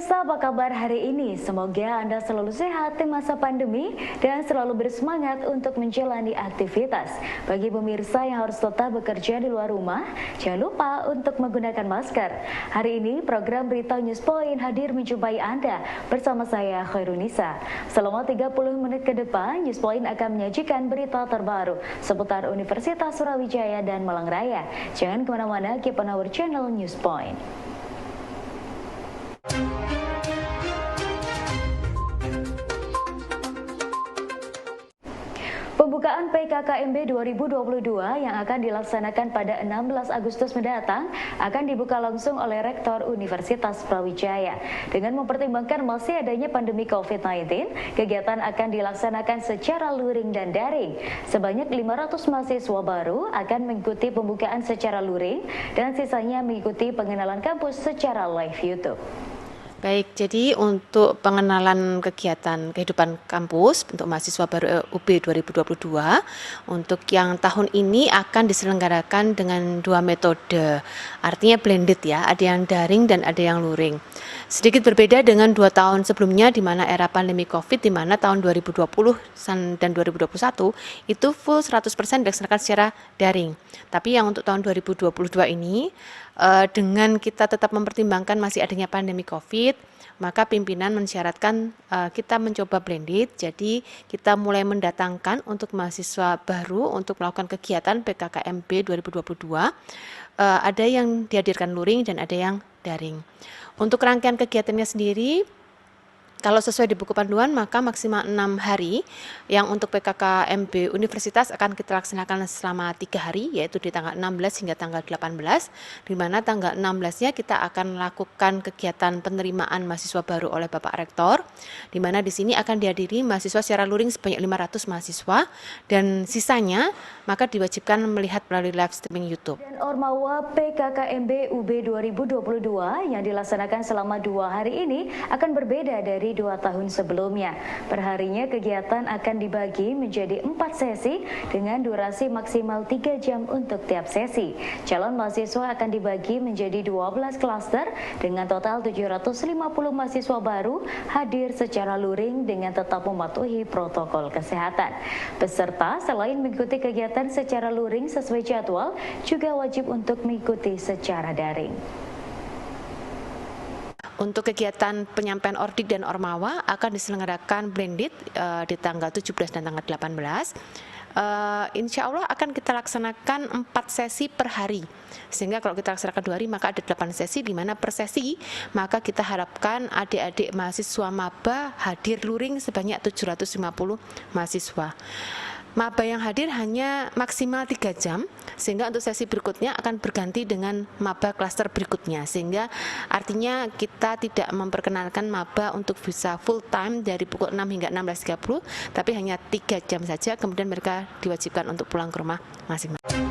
Pemirsa, apa kabar hari ini? Semoga Anda selalu sehat di masa pandemi dan selalu bersemangat untuk menjalani aktivitas. Bagi pemirsa yang harus tetap bekerja di luar rumah, jangan lupa untuk menggunakan masker. Hari ini program Berita News Point hadir menjumpai Anda bersama saya Khairunisa. Selama 30 menit ke depan, News Point akan menyajikan berita terbaru seputar Universitas Surawijaya dan Malang Raya. Jangan kemana-mana, keep on our channel News Point. Pembukaan PKKMB 2022 yang akan dilaksanakan pada 16 Agustus mendatang akan dibuka langsung oleh Rektor Universitas Brawijaya. Dengan mempertimbangkan masih adanya pandemi COVID-19, kegiatan akan dilaksanakan secara luring dan daring. Sebanyak 500 mahasiswa baru akan mengikuti pembukaan secara luring dan sisanya mengikuti pengenalan kampus secara live YouTube. Baik, jadi untuk pengenalan kegiatan kehidupan kampus untuk mahasiswa baru UB 2022, untuk yang tahun ini akan diselenggarakan dengan dua metode, artinya blended ya, ada yang daring dan ada yang luring. Sedikit berbeda dengan 2 tahun sebelumnya di mana era pandemi COVID, di mana tahun 2020 dan 2021 itu full 100% dilaksanakan secara daring. Tapi yang untuk tahun 2022 ini, dengan kita tetap mempertimbangkan masih adanya pandemi COVID, maka pimpinan mensyaratkan kita mencoba blended, jadi kita mulai mendatangkan untuk mahasiswa baru untuk melakukan kegiatan PKKMB 2022, ada yang dihadirkan luring dan ada yang daring. Untuk rangkaian kegiatannya sendiri, kalau sesuai di buku panduan maka maksimal 6 hari, yang untuk PKKMB Universitas akan kita laksanakan selama 3 hari, yaitu di tanggal 16 hingga tanggal 18, di mana tanggal 16-nya kita akan melakukan kegiatan penerimaan mahasiswa baru oleh Bapak Rektor, di mana di sini akan dihadiri mahasiswa secara luring sebanyak 500 mahasiswa, dan sisanya maka diwajibkan melihat melalui live streaming YouTube. Dan Ormawa PKKMB UB 2022 yang dilaksanakan selama 2 hari ini akan berbeda dari 2 tahun sebelumnya. Perharinya kegiatan akan dibagi menjadi 4 sesi dengan durasi maksimal 3 jam untuk tiap sesi. Calon mahasiswa akan dibagi menjadi 12 klaster dengan total 750 mahasiswa baru hadir secara luring dengan tetap mematuhi protokol kesehatan. Peserta selain mengikuti kegiatan secara luring sesuai jadwal, juga wajib untuk mengikuti secara daring. Untuk kegiatan penyampaian ordik dan ormawa akan diselenggarakan blended di tanggal 17 dan tanggal 18. Insya Allah akan kita laksanakan 4 sesi per hari, sehingga kalau kita laksanakan 2 hari maka ada 8 sesi, di mana per sesi maka kita harapkan adik-adik mahasiswa maba hadir luring sebanyak 750 mahasiswa. Maba yang hadir hanya maksimal 3 jam, sehingga untuk sesi berikutnya akan berganti dengan maba klaster berikutnya, sehingga artinya kita tidak memperkenalkan maba untuk bisa full time dari pukul 6 hingga 16.30, tapi hanya 3 jam saja, kemudian mereka diwajibkan untuk pulang ke rumah masing-masing.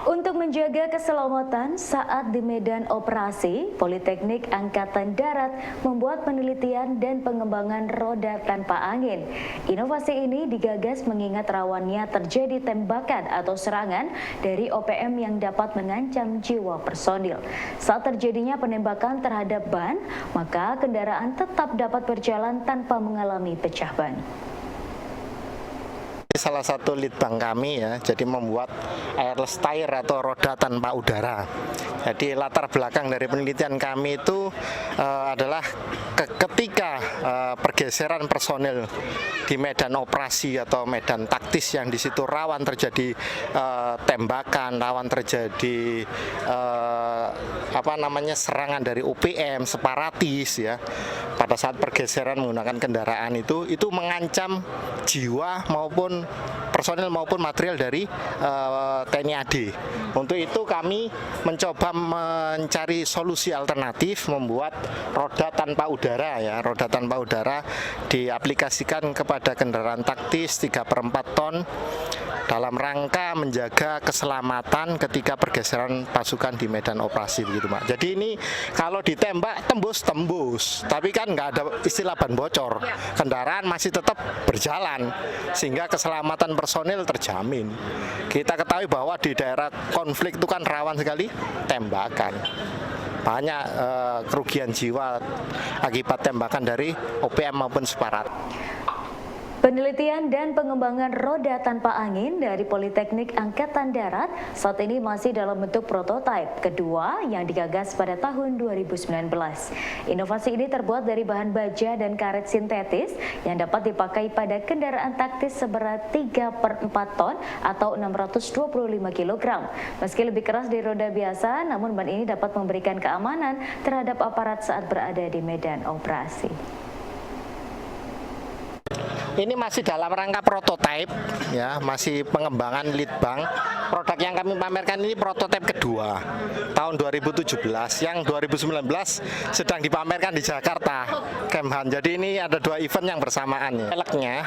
Untuk menjaga keselamatan saat di medan operasi, Politeknik Angkatan Darat membuat penelitian dan pengembangan roda tanpa angin. Inovasi ini digagas mengingat rawannya terjadi tembakan atau serangan dari OPM yang dapat mengancam jiwa personil. Saat terjadinya penembakan terhadap ban, maka kendaraan tetap dapat berjalan tanpa mengalami pecah ban. Salah satu litbang kami ya, jadi membuat airless tire atau roda tanpa udara. Jadi latar belakang dari penelitian kami itu adalah ketika pergeseran personil di medan operasi atau medan taktis yang di situ rawan terjadi tembakan, rawan terjadi serangan dari OPM, separatis ya. Pada pada saat pergeseran menggunakan kendaraan itu mengancam jiwa maupun personil maupun material dari TNI AD. Untuk itu kami mencoba mencari solusi alternatif, membuat roda tanpa udara ya, roda tanpa udara diaplikasikan kepada kendaraan taktis 3/4 ton dalam rangka menjaga keselamatan ketika pergeseran pasukan di medan operasi begitu Pak. Jadi ini kalau ditembak tembus, tapi kan nggak ada istilah ban bocor, kendaraan masih tetap berjalan sehingga keselamatan personil terjamin. Kita ketahui bahwa di daerah konflik itu kan rawan sekali tembakan. Banyak kerugian jiwa akibat tembakan dari OPM maupun separat. Penelitian dan pengembangan roda tanpa angin dari Politeknik Angkatan Darat saat ini masih dalam bentuk prototipe kedua yang digagas pada tahun 2019. Inovasi ini terbuat dari bahan baja dan karet sintetis yang dapat dipakai pada kendaraan taktis seberat 3/4 ton atau 625 kg. Meski lebih keras dari roda biasa, namun ban ini dapat memberikan keamanan terhadap aparat saat berada di medan operasi. Ini masih dalam rangka prototipe ya, masih pengembangan litbang. Produk yang kami pamerkan ini prototipe kedua tahun 2017, yang 2019 sedang dipamerkan di Jakarta Kemhan. Jadi ini ada 2 event yang bersamaan ya.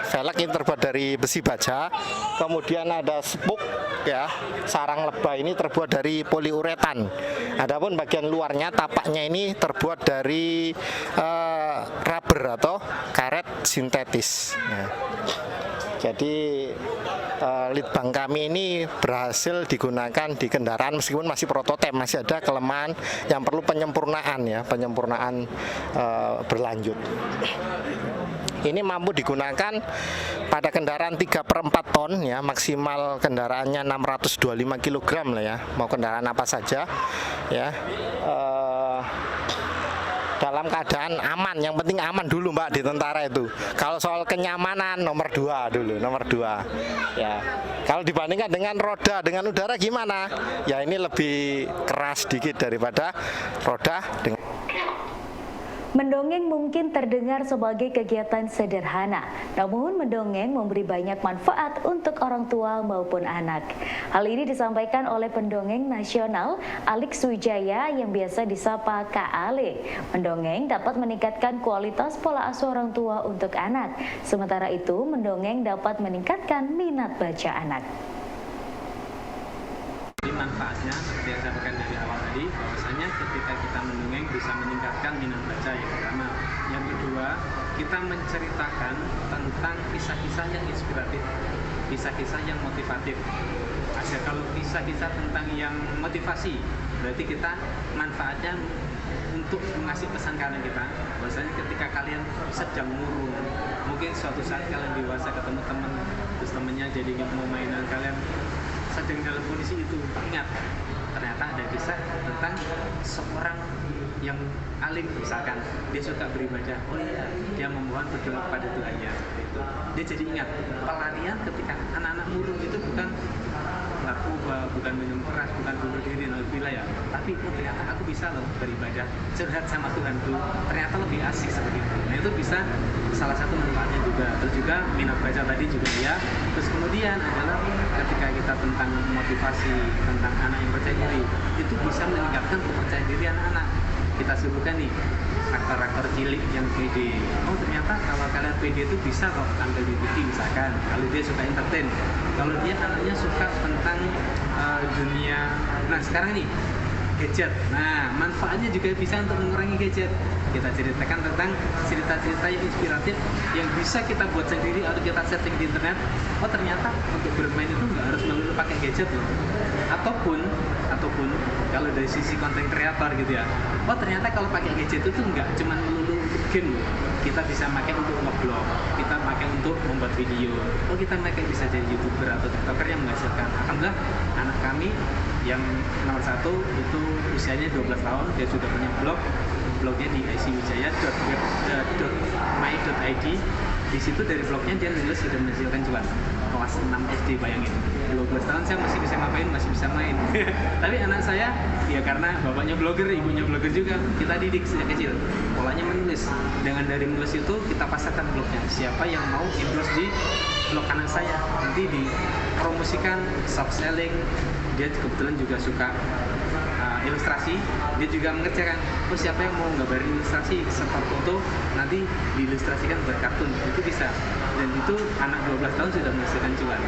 Velg ini terbuat dari besi baja, kemudian ada spook ya, sarang lebah ini terbuat dari poliuretan. Adapun bagian luarnya, tapaknya ini terbuat dari rubber atau karet sintetis. Ya. Jadi litbang kami ini berhasil digunakan di kendaraan meskipun masih prototipe, masih ada kelemahan yang perlu penyempurnaan ya, penyempurnaan berlanjut. Ini mampu digunakan pada kendaraan 3/4 ton ya, maksimal kendaraannya 625 kg lah ya, mau kendaraan apa saja ya. Dalam keadaan aman, yang penting aman dulu Mbak di tentara itu. Kalau soal kenyamanan nomor 2 dulu, nomor 2 ya. Kalau dibandingkan dengan roda dengan udara gimana? Ya ini lebih keras sedikit daripada roda dengan. Mendongeng mungkin terdengar sebagai kegiatan sederhana, namun mendongeng memberi banyak manfaat untuk orang tua maupun anak. Hal ini disampaikan oleh pendongeng nasional Alex Wijaya yang biasa disapa Kak Ale. Mendongeng dapat meningkatkan kualitas pola asuh orang tua untuk anak. Sementara itu, mendongeng dapat meningkatkan minat baca anak. Manfaatnya seperti yang saya sampaikan dari awal tadi, bahwasanya ketika kita mendongeng bisa meningkatkan minat baca yang pertama. Yang kedua, kita menceritakan tentang kisah-kisah yang inspiratif, kisah-kisah yang motivatif. Kalau kisah-kisah tentang yang motivasi, berarti kita manfaatnya untuk mengasih pesan kalian kita, bahwasanya ketika kalian sedang murung, mungkin suatu saat kalian dewasa ketemu teman, terus temennya jadi mau mainan kalian sedang dalam kondisi itu, ingat ternyata ada kisah tentang seorang yang alim, misalkan dia suka beribadah, oh iya dia memohon berdoa kepada Tuhannya, itu dia jadi ingat pelarian ketika anak-anak murung itu bukan narkoba, bukan minum keras, bukan bunuh diri, alhamdulillah ya, tapi oh ternyata aku bisa loh beribadah, curhat sama Tuhanku, ternyata lebih asik seperti itu. Nah itu bisa salah satu manfaatnya juga. Terus juga minat baca tadi juga ya. Terus kemudian adalah ketika kita tentang motivasi, tentang anak yang percaya diri, itu bisa meningkatkan kepercayaan diri anak-anak. Kita sebutkan nih aktor-aktor cilik yang pede. Oh ternyata kalau kalian pede itu bisa kok tampil di TV misalkan. Kalau dia suka entertain, kalau dia anaknya suka tentang dunia. Nah sekarang nih gadget. Nah manfaatnya juga bisa untuk mengurangi gadget. Kita ceritakan tentang cerita-cerita yang inspiratif yang bisa kita buat sendiri atau kita setting di internet. Oh ternyata untuk bermain itu nggak harus melulu pakai gadget loh. Ataupun kalau dari sisi konten kreator gitu ya. Oh ternyata kalau pakai gadget itu nggak cuma melulu untuk game loh. Kita bisa pakai untuk nge-vlog, kita pakai untuk membuat video. Oh kita pakai bisa jadi YouTuber atau TikToker yang menghasilkan. Alhamdulillah anak kami yang nomor 1 itu usianya 12 tahun, dia sudah punya blognya di icwijaya.my.id. di situ dari blognya dia nulis sudah menghasilkan cuan. Kelas 6 SD, bayangin. 12 tahun saya masih bisa ngapain, masih bisa main. Tapi anak saya, ya karena bapaknya blogger, ibunya blogger juga, kita didik sejak kecil. Polanya menulis. Dengan dari menulis itu kita pasarkan blognya. Siapa yang mau endorse di blog anak saya, nanti dipromosikan, soft selling. Dia kebetulan juga suka ilustrasi, dia juga mengerjakan, oh siapa yang mau gambarin ilustrasi serta foto, nanti diilustrasikan buat kartun, itu bisa. Dan itu anak 12 tahun sudah menghasilkan cuan.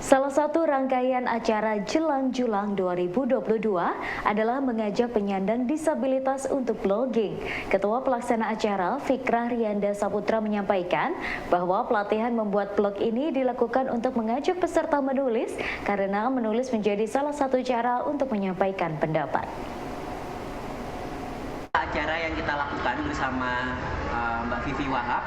Salah satu rangkaian acara Jelang Julang 2022 adalah mengajak penyandang disabilitas untuk blogging. Ketua Pelaksana acara, Fikrah Rianda Saputra menyampaikan bahwa pelatihan membuat blog ini dilakukan untuk mengajak peserta menulis karena menulis menjadi salah satu cara untuk menyampaikan pendapat. Acara yang kita lakukan bersama Mbak Vivi Wahab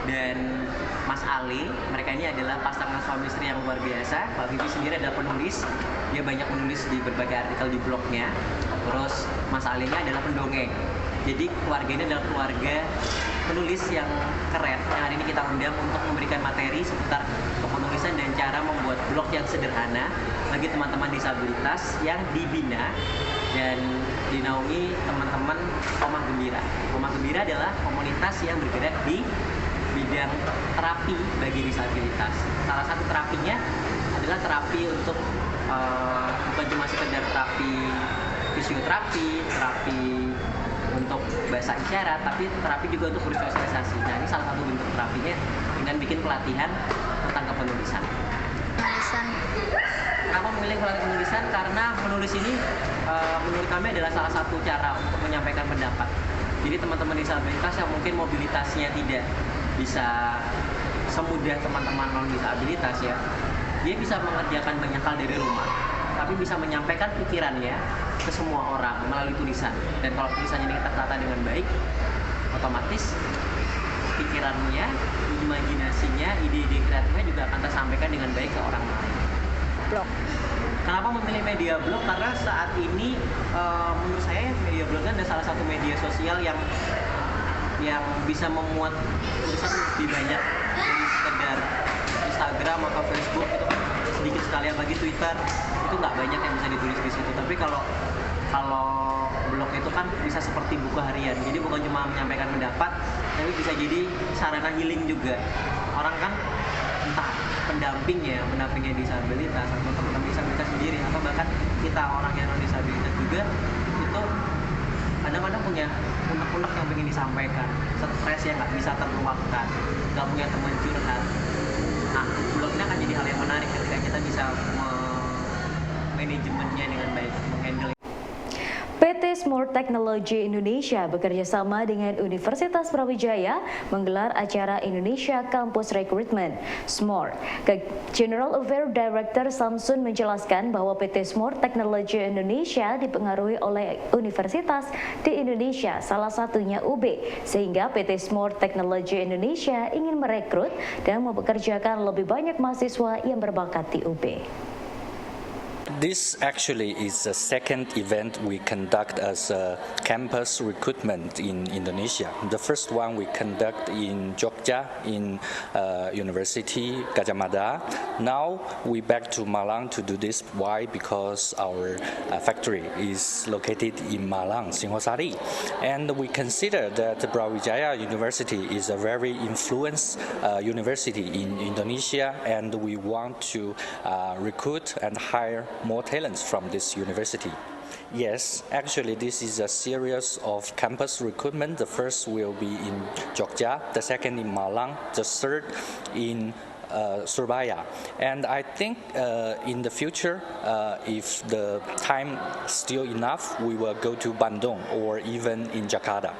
dan Mas Ali, mereka ini adalah pasangan suami istri yang luar biasa. Mbak Vivi sendiri adalah penulis, dia banyak menulis di berbagai artikel di blognya. Terus Mas Ali ini adalah pendongeng. Jadi keluarga ini adalah keluarga penulis yang keren, yang hari ini kita undang untuk memberikan materi seputar kepenulisan dan cara membuat blog yang sederhana bagi teman-teman disabilitas yang dibina dan dinaungi teman-teman Omah Gembira. Omah Gembira adalah komunitas yang bergerak di bidang terapi bagi disabilitas. Salah satu terapinya adalah terapi untuk bukan cuma sekedar terapi fisioterapi, terapi untuk bahasa isyarat, tapi terapi juga untuk bersosialisasi. Nah, ini salah satu bentuk terapinya dengan bikin pelatihan tentang kepenulisan. Kenapa memilih pelatihan penulisan? Karena menulis ini menurut kami adalah salah satu cara untuk menyampaikan pendapat. Jadi teman-teman disabilitas yang mungkin mobilitasnya tidak bisa semudah teman-teman non disabilitas ya, dia bisa mengerjakan banyak hal dari rumah, tapi bisa menyampaikan pikirannya ke semua orang melalui tulisan. Dan kalau tulisannya ini kita tata dengan baik, otomatis pikirannya, imajinasinya, ide-ide kreatifnya juga akan tersampaikan dengan baik ke orang lain. Blog. Kenapa memilih media blog? Karena saat ini menurut saya media blog adalah salah satu media sosial yang bisa memuat tulisan lebih banyak dari sekedar Instagram atau Facebook. Itu kan sedikit sekali, apalagi Twitter itu nggak banyak yang bisa ditulis di situ. Tapi kalau blog itu kan bisa seperti buku harian, jadi bukan cuma menyampaikan pendapat, tapi bisa jadi sarana healing juga. Orang kan entah pendampingnya disabilitas atau teman-teman disabilitas sendiri, atau bahkan kita orang yang non disabilitas juga, itu kadang-kadang punya unek-unek yang ingin disampaikan, stres yang nggak bisa terluapkan, nggak punya teman curhat. Nah, blognya akan jadi hal yang menarik ketika kita bisa manajemennya dengan baik, menghandle. PT Smart Technology Indonesia bekerjasama dengan Universitas Brawijaya menggelar acara Indonesia Campus Recruitment Smart. General Affairs Director Samsun menjelaskan bahwa PT Smart Technology Indonesia dipengaruhi oleh universitas di Indonesia, salah satunya UB, sehingga PT Smart Technology Indonesia ingin merekrut dan mempekerjakan lebih banyak mahasiswa yang berbakat di UB. This actually is the second event we conduct as a campus recruitment in Indonesia. The first one we conduct in Jogja in University Gadjah Mada. Now we back to Malang to do this. Why? Because our factory is located in Malang, Singosari, and we consider that Brawijaya University is a very influential university in Indonesia, and we want to recruit and hire more talents from this university. Yes, actually this is a series of campus recruitment. The first will be in Jogja, the second in Malang, the third in Surabaya. And I think in the future, if the time still enough, we will go to Bandung or even in Jakarta.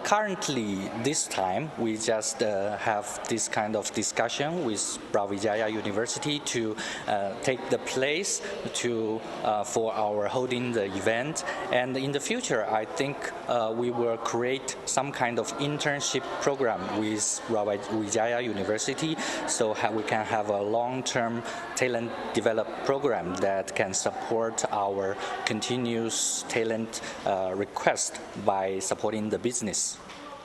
Currently, this time, we just have this kind of discussion with Brawijaya University to take the place for our holding the event. And in the future, I think we will create some kind of internship program with Brawijaya University, so we can have a long-term talent development program that can support our continuous talent request by supporting the business.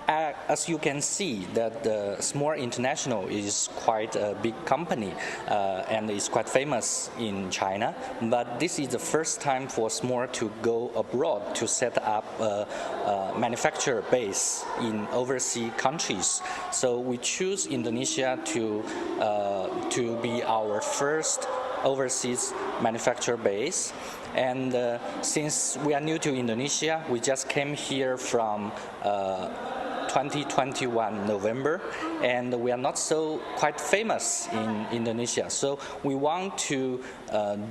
As you can see, that the Smoore International is quite a big company and is quite famous in China. But this is the first time for Smoore to go abroad to set up a manufacturer base in overseas countries. So we choose Indonesia to be our first overseas manufacturer base. And since we are new to Indonesia, we just came here from 2021 November, and we are not so quite famous in Indonesia. So we want to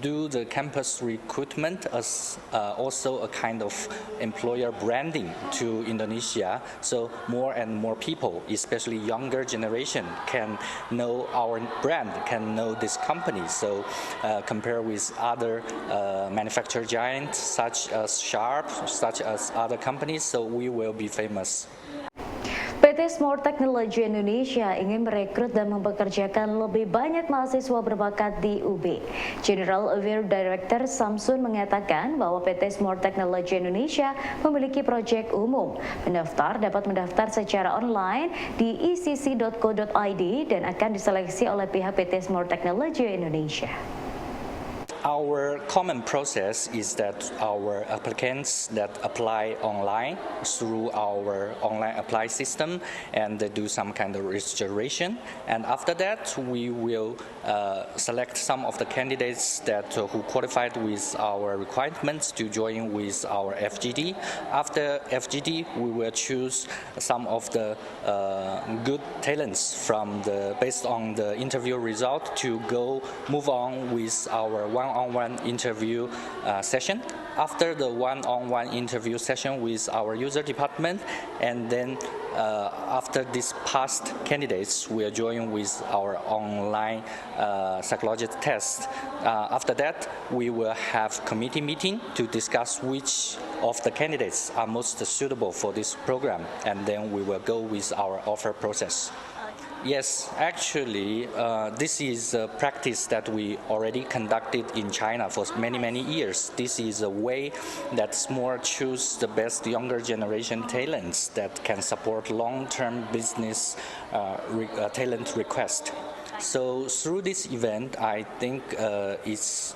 do the campus recruitment as also a kind of employer branding to Indonesia, so more and more people, especially younger generation, can know our brand, can know this company. So compare with other manufacturer giants such as Sharp, such as other companies, so we will be famous. PT Smoore Technology Indonesia ingin merekrut dan mempekerjakan lebih banyak mahasiswa berbakat di UB. General Affairs Director Samsun mengatakan bahwa PT Smoore Technology Indonesia memiliki proyek umum. Pendaftar dapat mendaftar secara online di ecc.co.id dan akan diseleksi oleh pihak PT Smoore Technology Indonesia. Our common process is that our applicants that apply online through our online apply system and they do some kind of registration, and after that we will select some of the candidates that who qualified with our requirements to join with our FGD. After FGD, we will choose some of the good talents based on the interview result to move on with our one-on-one interview session. After the one-on-one interview session with our user department, and then after these past candidates, we are joining with our online psychological test. After that, we will have committee meeting to discuss which of the candidates are most suitable for this program, and then we will go with our offer process. Yes, actually, this is a practice that we already conducted in China for many years. This is a way that Smoore choose the best younger generation talents that can support long-term business talent request. So through this event, I think it's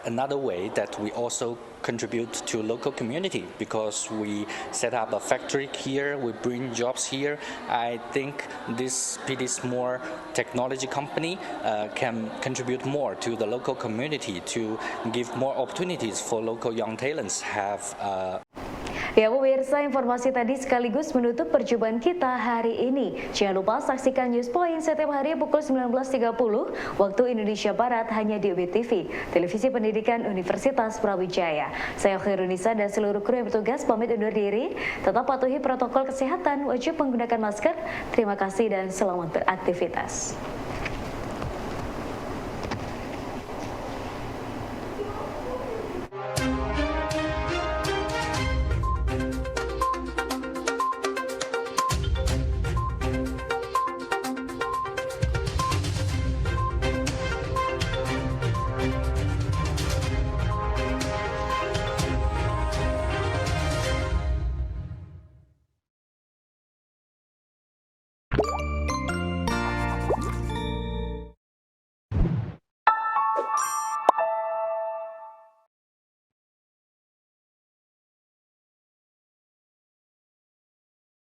another way that we also contribute to local community, because we set up a factory here, we bring jobs here. I think this PT Smoore technology company can contribute more to the local community to give more opportunities for local young talents have. Ya pemirsa, informasi tadi sekaligus menutup perjumpaan kita hari ini. Jangan lupa saksikan News Point setiap hari pukul 19.30 waktu Indonesia Barat hanya di UB TV, Televisi Pendidikan Universitas Brawijaya. Saya Khairunisa dan seluruh kru yang bertugas pamit undur diri. Tetap patuhi protokol kesehatan, wajib menggunakan masker. Terima kasih dan selamat beraktivitas.